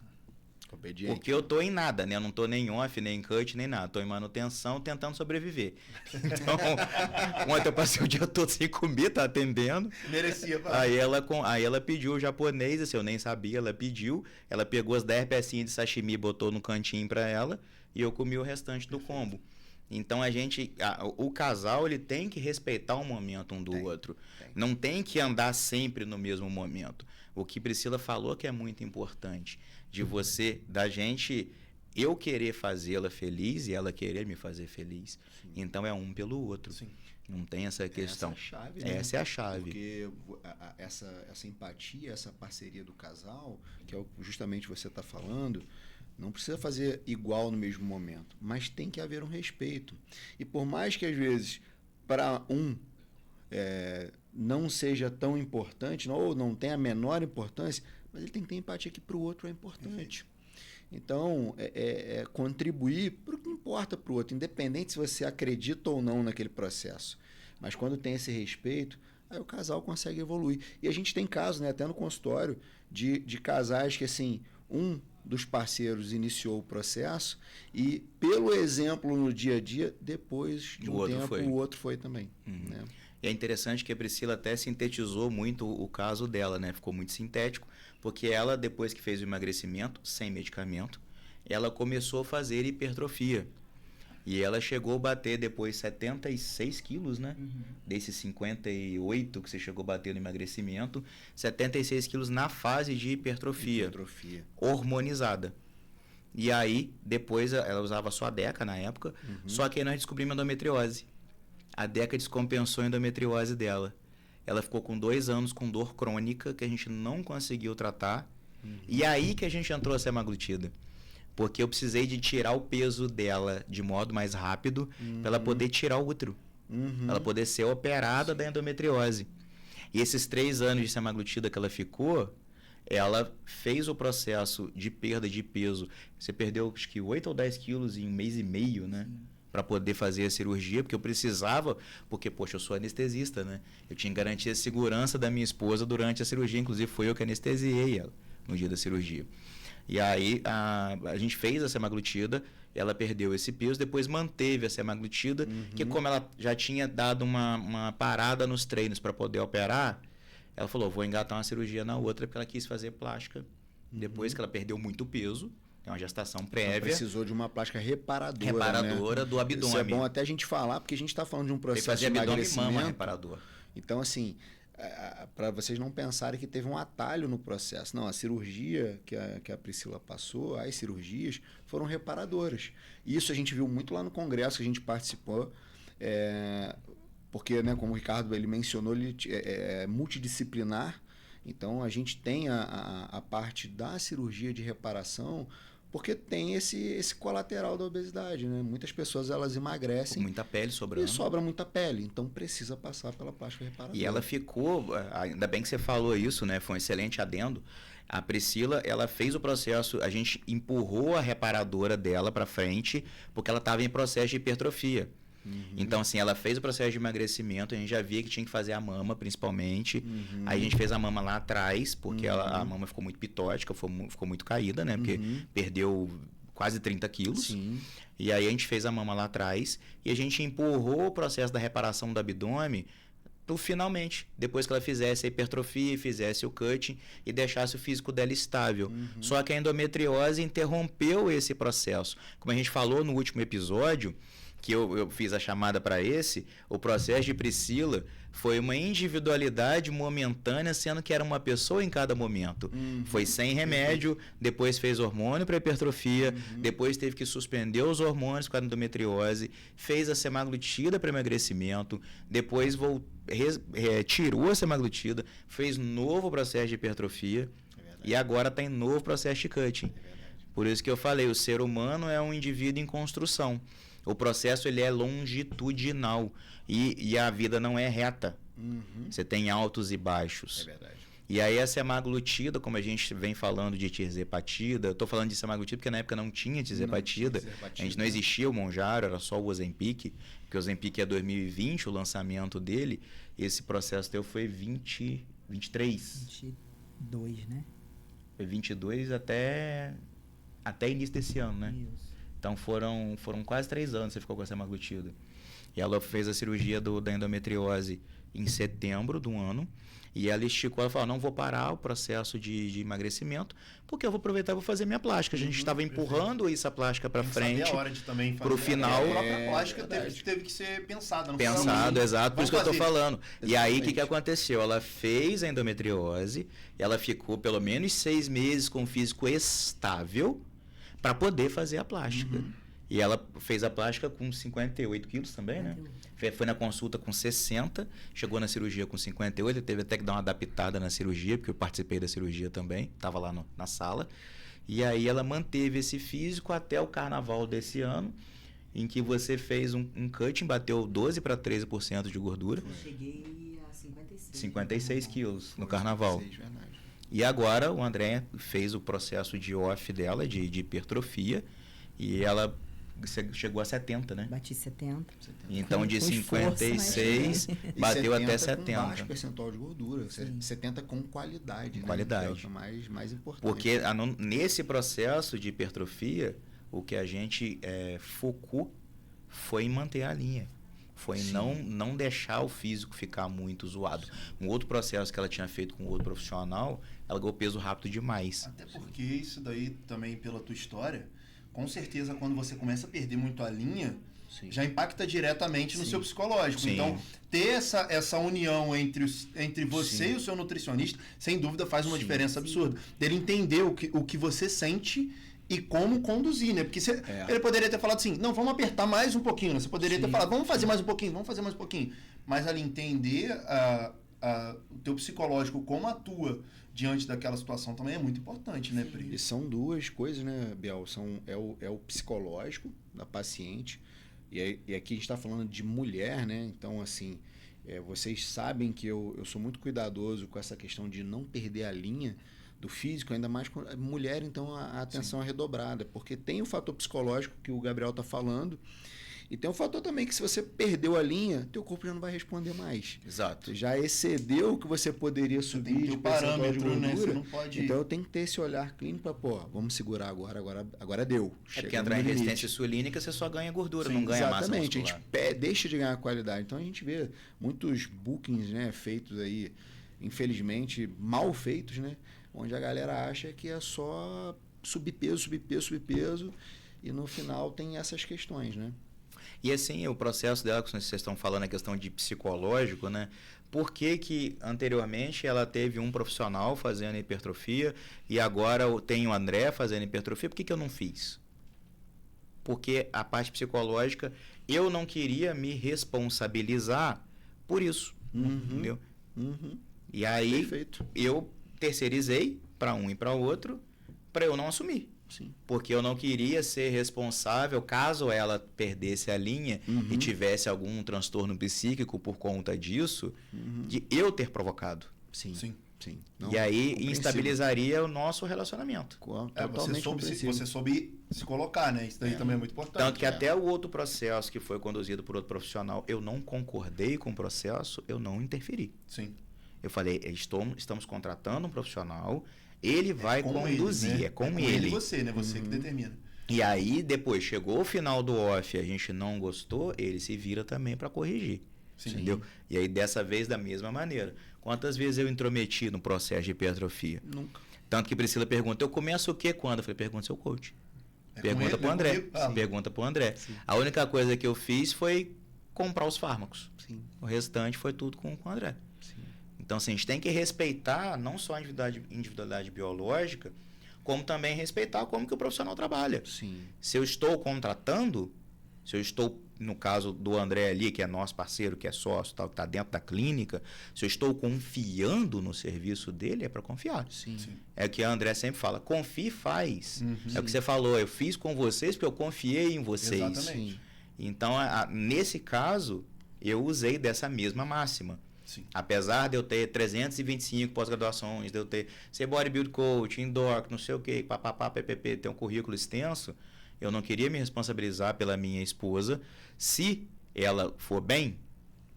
Speaker 3: Obediente.
Speaker 1: Porque eu tô em nada, né? Eu não tô nem off, nem cut, nem nada. Tô em manutenção, tentando sobreviver. Então, ontem eu passei o dia todo sem comer, tá atendendo.
Speaker 4: Merecia, pai.
Speaker 1: Aí ela pediu o japonês, assim, eu nem sabia, ela pediu. Ela pegou as 10 pecinhas de sashimi, botou no cantinho para ela e eu comi o restante do combo. Então o casal ele tem que respeitar o momento um do outro. Não tem que andar sempre no mesmo momento. O que Priscila falou que é muito importante, de eu querer fazê-la feliz e ela querer me fazer feliz. Sim. Então é um pelo outro.
Speaker 4: Sim.
Speaker 1: Não tem essa questão.
Speaker 3: Essa é a chave, né?
Speaker 1: Essa é a chave.
Speaker 3: Porque essa empatia, essa parceria do casal, que é justamente você está falando, não precisa fazer igual no mesmo momento, mas tem que haver um respeito. E por mais que às vezes para não seja tão importante, ou não tenha a menor importância, mas ele tem que ter empatia que para o outro é importante. Então, contribuir para o que importa para o outro, independente se você acredita ou não naquele processo. Mas quando tem esse respeito, aí o casal consegue evoluir. E a gente tem casos, né, até no consultório, de casais que, assim, um dos parceiros iniciou o processo e, pelo exemplo no dia a dia, depois de um tempo, o outro foi também. Né?
Speaker 1: E é interessante que a Priscila até sintetizou muito o caso dela, né? Ficou muito sintético, porque ela, depois que fez o emagrecimento, sem medicamento, ela começou a fazer hipertrofia. E ela chegou a bater depois 76 quilos, né? Desses 58 que você chegou a bater no emagrecimento, 76 quilos na fase de hipertrofia. Hormonizada. E aí, depois, ela usava só a Deca na época, só que aí nós descobrimos a endometriose. A Deca descompensou a endometriose dela. Ela ficou com 2 anos com dor crônica, que a gente não conseguiu tratar. E aí que a gente entrou a semaglutida. Porque eu precisei de tirar o peso dela de modo mais rápido, para ela poder tirar o útero. Ela poder ser operada da endometriose. E esses 3 anos de semaglutida que ela ficou, ela fez o processo de perda de peso. Você perdeu, acho que 8 ou 10 quilos em 1 mês e meio, né? Para poder fazer a cirurgia, porque eu precisava, porque, poxa, eu sou anestesista, né? Eu tinha que garantir a segurança da minha esposa durante a cirurgia, inclusive foi eu que anestesiei ela no dia da cirurgia. E aí a gente fez a semaglutida, ela perdeu esse peso, depois manteve a semaglutida, que como ela já tinha dado uma parada nos treinos para poder operar, ela falou, vou engatar uma cirurgia na outra, porque ela quis fazer plástica, depois que ela perdeu muito peso, é uma gestação prévia.
Speaker 3: Ela precisou de uma plástica reparadora.
Speaker 1: Reparadora, né? Do abdômen.
Speaker 3: Isso é bom até a gente falar, porque a gente está falando de um processo de emagrecimento.
Speaker 1: Abdômen e mama reparador.
Speaker 3: Então, assim, para vocês não pensarem que teve um atalho no processo. Não, a cirurgia que a Priscila passou, as cirurgias, foram reparadoras. Isso a gente viu muito lá no congresso que a gente participou, porque, né, como o Ricardo ele mencionou, ele é multidisciplinar. Então, a gente tem a parte da cirurgia de reparação, porque tem esse colateral da obesidade, né? Muitas pessoas, elas emagrecem.
Speaker 1: Com muita pele sobrando.
Speaker 3: E sobra muita pele. Então, precisa passar pela plástica reparadora.
Speaker 1: E ela ficou... Ainda bem que você falou isso, né? Foi um excelente adendo. A Priscila, ela fez o processo... A gente empurrou a reparadora dela para frente, porque ela estava em processo de hipertrofia. Então, assim, ela fez o processo de emagrecimento, a gente já via que tinha que fazer a mama, principalmente. Aí a gente fez a mama lá atrás, porque a mama ficou muito pitótica, ficou muito caída, né? Porque perdeu quase 30 quilos.
Speaker 3: Sim.
Speaker 1: E aí a gente fez a mama lá atrás e a gente empurrou o processo da reparação do abdômen pro finalmente, depois que ela fizesse a hipertrofia, fizesse o cutting e deixasse o físico dela estável. Só que a endometriose interrompeu esse processo. Como a gente falou no último episódio, que eu fiz a chamada para o processo de Priscila foi uma individualidade momentânea, sendo que era uma pessoa em cada momento. Foi sem remédio, depois fez hormônio para hipertrofia, depois teve que suspender os hormônios com a endometriose, fez a semaglutida para emagrecimento, depois tirou a semaglutida, fez novo processo de hipertrofia e agora está em novo processo de cutting. Por isso que eu falei, o ser humano é um indivíduo em construção. O processo ele é longitudinal e a vida não é reta. Você tem altos e baixos.
Speaker 3: É verdade.
Speaker 1: E aí a semaglutida, como a gente vem falando de tirzepatida, eu estou falando de semaglutida porque na época não tinha tirzepatida. A gente não existia o Mounjaro, era só o Ozempic, porque o Ozempic é 2020, o lançamento dele. Esse processo teu foi 23.
Speaker 2: 22, né?
Speaker 1: Foi 22 até início desse ano, né?
Speaker 2: Isso.
Speaker 1: Então foram quase 3 anos que você ficou com a semaglutida. E ela fez a cirurgia da endometriose em setembro do ano. E ela esticou, ela falou, não vou parar o processo de emagrecimento, porque eu vou aproveitar e vou fazer minha plástica. A gente estava empurrando essa plástica para frente.
Speaker 4: A hora de também fazer
Speaker 1: pro final.
Speaker 4: A própria plástica teve que ser pensada. Não
Speaker 1: Pensado, exato, por isso que eu estou falando.
Speaker 3: Exatamente.
Speaker 1: E aí, o que aconteceu? Ela fez a endometriose, ela ficou pelo menos 6 meses com o físico estável, para poder fazer a plástica. E ela fez a plástica com 58 quilos também, né? Foi na consulta com 60, chegou na cirurgia com 58, teve até que dar uma adaptada na cirurgia, porque eu participei da cirurgia também, estava lá na sala. E aí ela manteve esse físico até o carnaval desse ano, em que você fez um cutting, bateu 12 para 13% de gordura.
Speaker 2: Eu cheguei a 56.
Speaker 1: 56 quilos no carnaval.
Speaker 3: 56, verdade.
Speaker 1: E agora o André fez o processo de off dela, de hipertrofia, e ela chegou a 70, né?
Speaker 2: Bati 70.
Speaker 1: Então de
Speaker 2: Com
Speaker 1: 56
Speaker 2: esforço,
Speaker 1: bateu até
Speaker 3: Com
Speaker 1: 70.
Speaker 3: baixo percentual de gordura. 70 com qualidade, né?
Speaker 1: Qualidade.
Speaker 3: Que é o mais importante.
Speaker 1: Porque nesse processo de hipertrofia, o que a gente focou foi em manter a linha. Foi em não deixar o físico ficar muito zoado. Um outro processo que ela tinha feito com outro profissional, ela ganhou peso rápido demais.
Speaker 4: Até porque isso daí também, pela tua história, com certeza quando você começa a perder muito a linha, já impacta diretamente no seu psicológico.
Speaker 1: Sim.
Speaker 4: Então, ter essa união entre você e o seu nutricionista, sem dúvida faz uma diferença absurda. Dele entender o que você sente e como conduzir, né? Porque ele poderia ter falado assim, não, vamos apertar mais um pouquinho, né? Você poderia ter falado, vamos fazer mais um pouquinho, vamos fazer mais um pouquinho. Mas ali entender o teu psicológico, como atua diante daquela situação também é muito importante, né, Pri?
Speaker 5: E são duas coisas, né, Biel? É o psicológico da paciente, e aqui a gente está falando de mulher, né? Então, assim, vocês sabem que eu sou muito cuidadoso com essa questão de não perder a linha do físico, ainda mais com a mulher, então a atenção é redobrada, porque tem o fator psicológico que o Gabriel está falando, e tem um fator também que se você perdeu a linha, teu corpo já não vai responder mais.
Speaker 1: Exato.
Speaker 5: Você já excedeu o que você poderia subir de percentual de gordura.
Speaker 4: Né? Você não pode...
Speaker 5: Então eu tenho que ter esse olhar clínico para, vamos segurar agora deu.
Speaker 1: É porque entrar em resistência insulínica, você só ganha gordura, não ganha massa muscular.
Speaker 5: Exatamente, a gente deixa de ganhar qualidade. Então a gente vê muitos bookings, né, feitos aí, infelizmente, mal feitos, né? Onde a galera acha que é só subir peso, e no final tem essas questões, né?
Speaker 1: E assim, o processo dela, que vocês estão falando, a questão de psicológico, né? Por que anteriormente ela teve um profissional fazendo hipertrofia e agora tem o André fazendo hipertrofia? Por que eu não fiz? Porque a parte psicológica, eu não queria me responsabilizar por isso, entendeu? E aí, eu terceirizei para um e para o outro, para eu não assumir.
Speaker 5: Sim.
Speaker 1: Porque eu não queria ser responsável, caso ela perdesse a linha e tivesse algum transtorno psíquico por conta disso, de eu ter provocado.
Speaker 5: Sim.
Speaker 1: Não, e aí instabilizaria o nosso relacionamento.
Speaker 4: Você soube se colocar, né? Isso daí também é muito importante.
Speaker 1: Tanto que até o outro processo que foi conduzido por outro profissional, eu não concordei com o processo, eu não interferi.
Speaker 4: Sim.
Speaker 1: Eu falei, estamos contratando um profissional, ele vai conduzir,
Speaker 4: ele, né?
Speaker 1: É com
Speaker 4: ele.
Speaker 1: ele.
Speaker 4: Você, né? Você que determina.
Speaker 1: E aí, depois, chegou o final do off, a gente não gostou, ele se vira também para corrigir.
Speaker 4: Sim.
Speaker 1: Entendeu? E aí, dessa vez, da mesma maneira. Quantas vezes eu intrometi no processo de hipertrofia?
Speaker 5: Nunca.
Speaker 1: Tanto que Priscila pergunta, eu começo o quê quando? Eu falei, pergunta seu coach. Pergunta pro André. Pergunta pro André.
Speaker 5: Sim.
Speaker 1: A única coisa que eu fiz foi comprar os fármacos.
Speaker 5: Sim.
Speaker 1: O restante foi tudo com o André.
Speaker 5: Sim.
Speaker 1: Então, assim, a gente tem que respeitar não só a individualidade biológica, como também respeitar como que o profissional trabalha.
Speaker 5: Sim.
Speaker 1: Se eu estou contratando, se eu estou, no caso do André ali, que é nosso parceiro, que é sócio, tal, que está dentro da clínica, se eu estou confiando no serviço dele, é para confiar.
Speaker 5: Sim.
Speaker 1: É o que a André sempre fala, confie e faz. É o que você falou, eu fiz com vocês porque eu confiei em vocês.
Speaker 4: Exatamente.
Speaker 1: Então, nesse caso, eu usei dessa mesma máxima.
Speaker 4: Sim.
Speaker 1: Apesar de eu ter 325 pós-graduações, de eu ser bodybuild coach, indoor, não sei o que, papapá, ppp, ter um currículo extenso, eu não queria me responsabilizar pela minha esposa. Se ela for bem,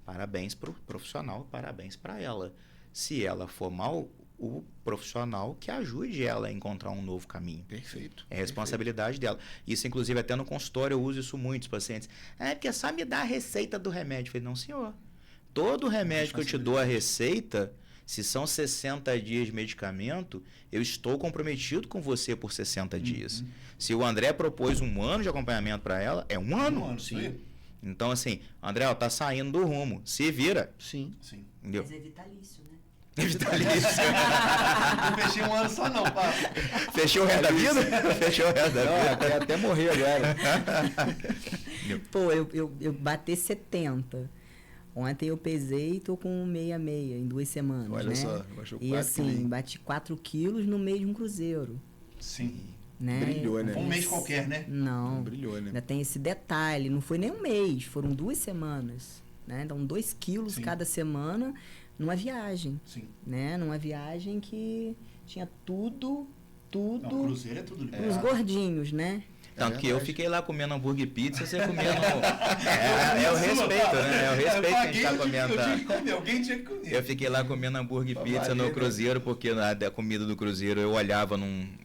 Speaker 1: parabéns para o profissional, parabéns para ela. Se ela for mal, o profissional que ajude ela a encontrar um novo caminho.
Speaker 5: Perfeito.
Speaker 1: É responsabilidade dela. Isso, inclusive, até no consultório eu uso isso muito, os pacientes. Porque só me dá a receita do remédio. Eu falei, não, senhor. Todo remédio que eu te dou a receita, se são 60 dias de medicamento, eu estou comprometido com você por 60 dias. Se o André propôs 1 ano de acompanhamento para ela, é 1 ano.
Speaker 4: 1 ano, sim.
Speaker 1: Então, assim, André, tá saindo do rumo. Se vira.
Speaker 5: Sim.
Speaker 1: Entendeu?
Speaker 2: Mas é vitalício, né?
Speaker 1: É vitalício.
Speaker 4: Não fechei 1 ano só não, pá.
Speaker 1: Fechou o resto da vida? Fechou o resto da vida.
Speaker 5: Até morrer agora.
Speaker 2: Pô, eu bati 70. Ontem eu pesei e tô com 66 em 2 semanas,
Speaker 5: Olha
Speaker 2: né?
Speaker 5: só, baixou 4
Speaker 2: e assim, bati 4 quilos no meio de um cruzeiro,
Speaker 4: Sim.
Speaker 2: né?
Speaker 5: Brilhou, né?
Speaker 4: Um mês qualquer, né?
Speaker 2: Não,
Speaker 5: Brilhou, né?
Speaker 2: ainda tem esse detalhe, não foi nem um mês, foram 2 semanas, né? Então 2 quilos
Speaker 4: Sim.
Speaker 2: cada semana numa viagem,
Speaker 4: Sim.
Speaker 2: né? Numa viagem que tinha tudo
Speaker 4: Não, cruzeiro é tudo
Speaker 2: os
Speaker 4: liberado.
Speaker 2: gordinhos, né?
Speaker 1: Tanto que eu fiquei lá comendo hambúrguer e pizza, você comendo... É o respeito, né? É o respeito que a gente tá comendo.
Speaker 4: Alguém tinha que comer.
Speaker 1: Eu fiquei lá comendo hambúrguer e pizza no cruzeiro, porque a comida do cruzeiro eu olhava,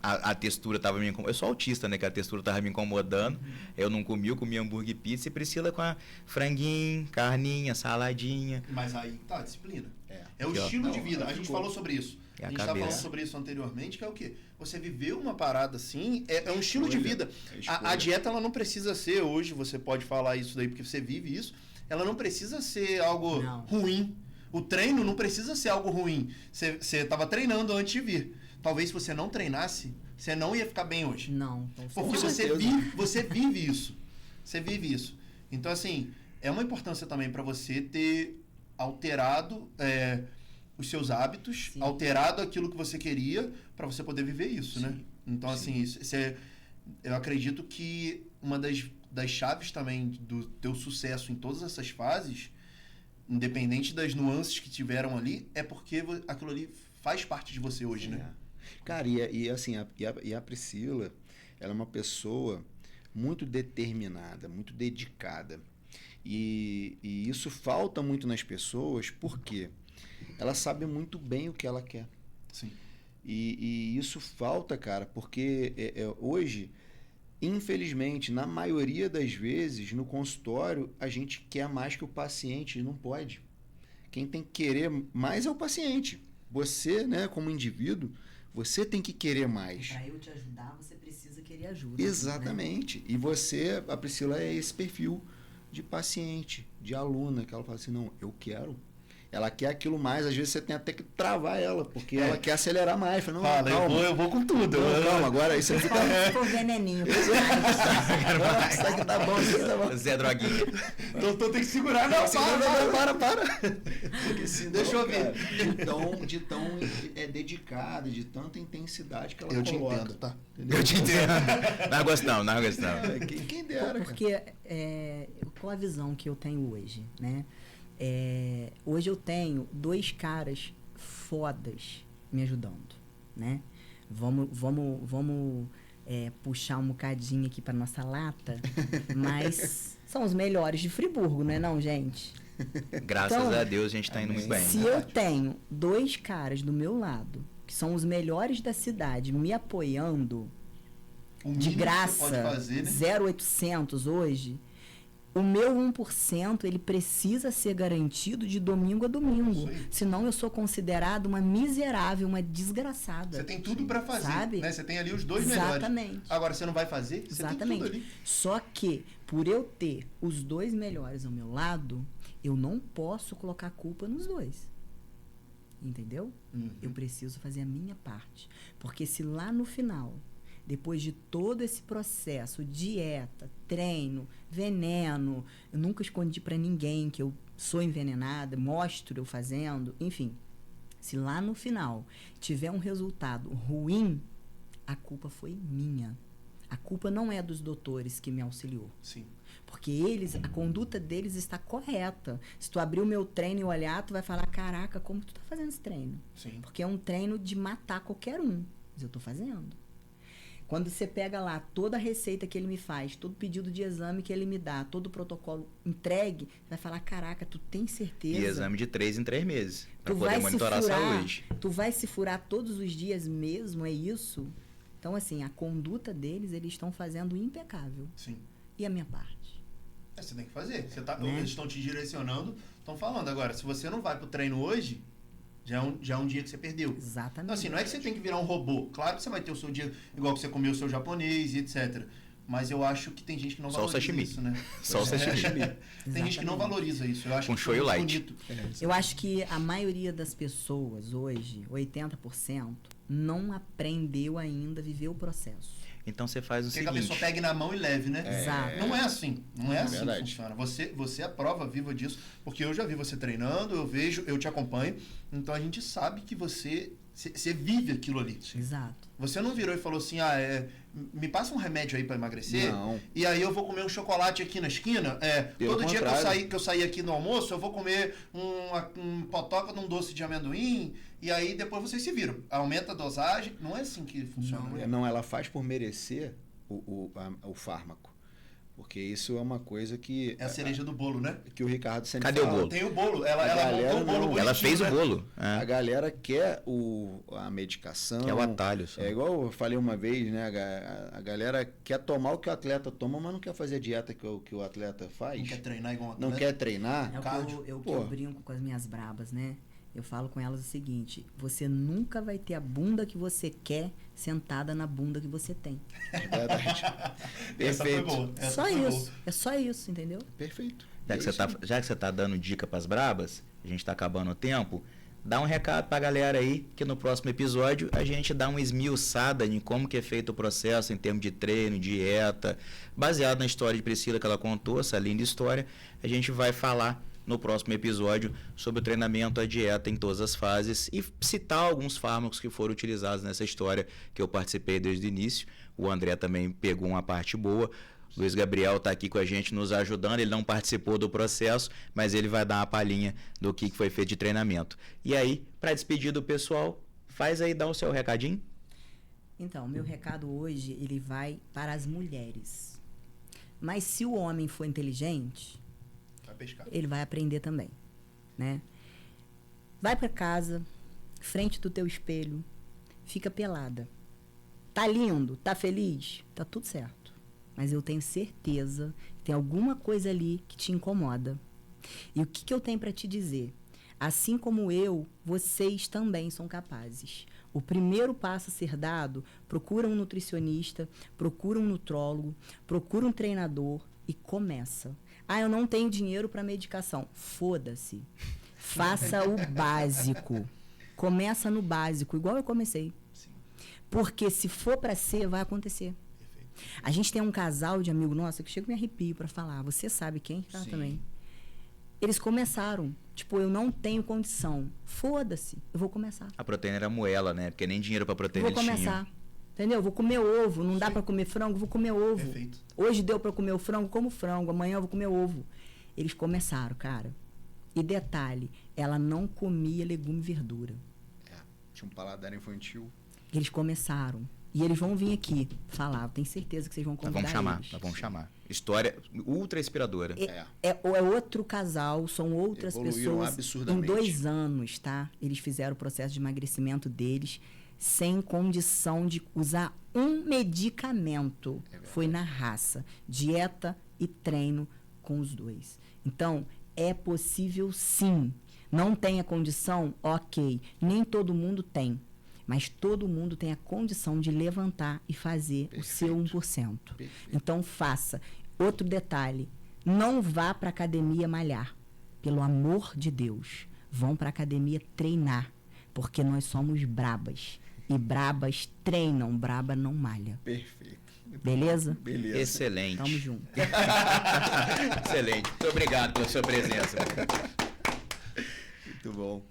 Speaker 1: a textura tava me incomodando. Eu sou autista, né? Que a textura tava me incomodando. Eu não comia, eu comia hambúrguer e pizza e Priscila com a franguinho, carninha, saladinha.
Speaker 4: Mas aí tá, disciplina. É o
Speaker 1: Aqui, ó.
Speaker 4: estilo de vida. A gente falou sobre isso.
Speaker 1: É a
Speaker 4: A gente estava
Speaker 1: cabeça.
Speaker 4: falando sobre isso anteriormente, que é o quê? Você viveu uma parada assim, é um estilo de vida. A dieta, ela não precisa ser, hoje você pode falar isso daí porque você vive isso, ela não precisa ser algo
Speaker 2: Não.
Speaker 4: ruim. O treino não precisa ser algo ruim. Você estava treinando antes de vir. talvez se você não treinasse, você não ia ficar bem hoje.
Speaker 2: Não.
Speaker 4: Porque você vive isso. Você vive isso. Então, assim, é uma importância também para você ter alterado os seus hábitos,
Speaker 2: Sim.
Speaker 4: alterado aquilo que você queria para você poder viver isso, né? Então, assim, isso eu acredito que uma das chaves também do teu sucesso em todas essas fases, independente das nuances que tiveram ali, é porque aquilo ali faz parte de você hoje, né?
Speaker 5: Cara, assim, a Priscila, ela é uma pessoa muito determinada, muito dedicada. E isso falta muito nas pessoas, porque ela sabe muito bem o que ela quer.
Speaker 4: Sim.
Speaker 5: E isso falta, cara, porque hoje, infelizmente, na maioria das vezes, no consultório, a gente quer mais que o paciente e não pode. Quem tem que querer mais é o paciente. Você, né, como indivíduo, você tem que querer mais.
Speaker 2: Para eu te ajudar, você precisa querer ajuda.
Speaker 5: Exatamente. Né? E você, a Priscila, é esse perfil de paciente, de aluna, que ela fala assim, não, eu quero. Ela quer aquilo mais, às vezes você tem até que travar ela, porque ela quer acelerar mais. Fala, não, calma,
Speaker 4: eu vou com tudo.
Speaker 5: Não, calma, agora isso aqui
Speaker 2: tá... Ficou veneninho.
Speaker 5: Isso aqui tá bom, isso aqui tá bom.
Speaker 1: Zé Droguinha.
Speaker 4: Então tem que segurar, não, para.
Speaker 5: Porque senão, deixa eu ver. De tão dedicada, de tanta intensidade que ela coloca.
Speaker 4: Eu te entendo, tá?
Speaker 5: Entendeu?
Speaker 1: Eu te entendo. Não arroz não.
Speaker 5: Quem dera,
Speaker 2: porque qual a visão que eu tenho hoje, né? Hoje eu tenho 2 caras fodas me ajudando, né? Vamos puxar um bocadinho aqui para nossa lata, mas são os melhores de Friburgo, não é não, gente?
Speaker 1: Graças a Deus a gente está indo muito bem.
Speaker 2: Se eu tenho 2 caras do meu lado, que são os melhores da cidade, me apoiando de graça,
Speaker 4: fazer, né?
Speaker 2: 0,800 hoje, o meu 1%, ele precisa ser garantido de domingo a domingo. Senão eu sou considerada uma miserável, uma desgraçada.
Speaker 4: Você tem tudo para fazer,
Speaker 2: sabe?
Speaker 4: Né? Você tem ali os 2
Speaker 2: Exatamente.
Speaker 4: melhores. Agora, você não vai fazer? Você
Speaker 2: Exatamente.
Speaker 4: tem tudo ali.
Speaker 2: Só que, por eu ter os 2 melhores ao meu lado, eu não posso colocar a culpa nos 2. Entendeu? Eu preciso fazer a minha parte. Porque se lá no final, depois de todo esse processo, dieta, treino, veneno, eu nunca escondi para ninguém que eu sou envenenada, mostro eu fazendo, enfim. Se lá no final tiver um resultado ruim, a culpa foi minha. A culpa não é dos doutores que me auxiliou.
Speaker 4: Sim.
Speaker 2: Porque a conduta deles está correta. Se tu abrir o meu treino e olhar, tu vai falar, caraca, como tu tá fazendo esse treino?
Speaker 4: Sim.
Speaker 2: Porque é um treino de matar qualquer um. Mas eu tô fazendo. Quando você pega lá toda a receita que ele me faz, todo pedido de exame que ele me dá, todo o protocolo entregue, vai falar, caraca, tu tem certeza?
Speaker 1: E exame de 3 em 3 meses, para
Speaker 2: Tu
Speaker 1: poder
Speaker 2: vai
Speaker 1: monitorar
Speaker 2: se furar,
Speaker 1: a saúde.
Speaker 2: Tu vai se furar todos os dias mesmo, é isso? Então, assim, a conduta deles, eles estão fazendo impecável.
Speaker 4: Sim.
Speaker 2: E a minha parte?
Speaker 4: Você tem que fazer. Eles estão te direcionando, estão falando. Agora, se você não vai pro treino hoje, já é um dia que você perdeu.
Speaker 2: Exatamente.
Speaker 4: Então, assim, não é que você tem que virar um robô. Claro que você vai ter o seu dia, igual que você comeu o seu japonês e etc. Mas eu acho que tem gente que não valoriza isso, né?
Speaker 1: Só o sashimi.
Speaker 4: Tem gente que não valoriza isso. Eu acho
Speaker 1: com
Speaker 4: que
Speaker 1: shoyu light.
Speaker 4: bonito.
Speaker 2: Eu acho que a maioria das pessoas hoje, 80%, não aprendeu ainda a viver o processo.
Speaker 1: Então você faz o
Speaker 4: seguinte...
Speaker 1: seguinte...
Speaker 4: que a pessoa pegue na mão e leve, né?
Speaker 2: Exato.
Speaker 4: Não é assim. Não é assim
Speaker 5: verdade.
Speaker 4: que funciona. Você é a prova viva disso, porque eu já vi você treinando, eu te acompanho, então a gente sabe que você vive aquilo ali.
Speaker 2: Exato.
Speaker 4: Você não virou e falou assim, me passa um remédio aí para emagrecer,
Speaker 5: Não.
Speaker 4: e aí eu vou comer um chocolate aqui na esquina, todo dia que eu sair aqui no almoço, eu vou comer um potoca de um doce de amendoim, e aí depois vocês se viram. Aumenta a dosagem, não é assim que funciona.
Speaker 5: Não, ela faz por merecer o fármaco. Porque isso é uma coisa que...
Speaker 4: É a cereja do bolo, né?
Speaker 5: Que o Ricardo sempre
Speaker 1: Cadê o
Speaker 5: fala.
Speaker 1: bolo?
Speaker 4: Tem o bolo. Ela montou o bolo bonitinho,
Speaker 1: ela fez o bolo.
Speaker 5: A galera quer a medicação.
Speaker 1: Quer o atalho. Só.
Speaker 5: É igual eu falei uma vez, né? A galera quer tomar o que o atleta toma, mas não quer fazer a dieta que o atleta faz.
Speaker 4: Não quer treinar igual o atleta.
Speaker 5: Não quer treinar.
Speaker 2: É o que eu brinco com as minhas brabas, né? Eu falo com elas o seguinte, você nunca vai ter a bunda que você quer sentada na bunda que você tem.
Speaker 5: É verdade.
Speaker 4: Essa foi boa.
Speaker 2: Só isso. É só isso, entendeu?
Speaker 5: Perfeito.
Speaker 1: Já que você tá dando dica pras brabas, a gente tá acabando o tempo, dá um recado pra galera aí, que no próximo episódio a gente dá uma esmiuçada em como que é feito o processo em termos de treino, dieta, baseado na história de Priscila que ela contou, essa linda história. A gente vai falar no próximo episódio sobre o treinamento, a dieta em todas as fases e citar alguns fármacos que foram utilizados nessa história que eu participei desde o início. O André também pegou uma parte boa. Luiz Gabriel está aqui com a gente nos ajudando, ele não participou do processo, mas ele vai dar uma palhinha do que foi feito de treinamento. E aí, para despedir do pessoal, faz aí, dá o seu recadinho.
Speaker 2: Então, meu recado hoje, ele vai para as mulheres. Mas se o homem for inteligente,
Speaker 3: Vai pescar.
Speaker 2: ele vai aprender também, né? Vai para casa, frente do teu espelho, fica pelada. Tá lindo, tá feliz, tá tudo certo. Mas eu tenho certeza que tem alguma coisa ali que te incomoda. E o que eu tenho para te dizer? Assim como eu, vocês também são capazes. O primeiro passo a ser dado, procura um nutricionista, procura um nutrólogo, procura um treinador e começa. Ah, eu não tenho dinheiro para medicação. Foda-se. Faça o básico. Começa no básico, igual eu comecei.
Speaker 3: Sim.
Speaker 2: Porque se for para ser, vai acontecer. A gente tem um casal de amigo nosso que chega e me arrepio para falar. Você sabe quem? Tá também. Eles começaram. Tipo, eu não tenho condição. Foda-se, eu vou começar.
Speaker 1: A proteína era moela, né? Porque nem dinheiro para
Speaker 2: Eu
Speaker 1: proteína
Speaker 2: vou
Speaker 1: eles
Speaker 2: começar.
Speaker 1: tinham.
Speaker 2: Entendeu? Vou comer ovo. Não dá para comer frango, vou comer ovo.
Speaker 3: Perfeito.
Speaker 2: Hoje deu para comer o frango, como frango. Amanhã eu vou comer ovo. Eles começaram, cara. E detalhe, ela não comia legume e verdura.
Speaker 5: Tinha um paladar infantil.
Speaker 2: Eles começaram. E eles vão vir aqui falar. Eu tenho certeza que vocês vão
Speaker 1: Nós
Speaker 2: convidar
Speaker 1: vamos
Speaker 2: eles.
Speaker 1: chamar. História ultra inspiradora.
Speaker 2: É outro casal, são outras
Speaker 5: Evoluíram
Speaker 2: pessoas. Em
Speaker 5: absurdamente.
Speaker 2: 2 anos, tá? Eles fizeram o processo de emagrecimento deles sem condição de usar um medicamento. Foi na raça. Dieta e treino com os dois. Então, é possível sim. Não tem a condição? Ok. Nem todo mundo tem. Mas todo mundo tem a condição de levantar e fazer o seu 1%.
Speaker 5: Perfeito.
Speaker 2: Então, faça. Outro detalhe, não vá para a academia malhar. Pelo amor de Deus, vão para a academia treinar, porque nós somos brabas. E brabas treinam, braba não malha.
Speaker 5: Perfeito.
Speaker 2: Beleza?
Speaker 5: Beleza.
Speaker 1: Excelente.
Speaker 2: Tamo junto.
Speaker 1: Excelente. Muito obrigado pela sua presença.
Speaker 5: Muito bom.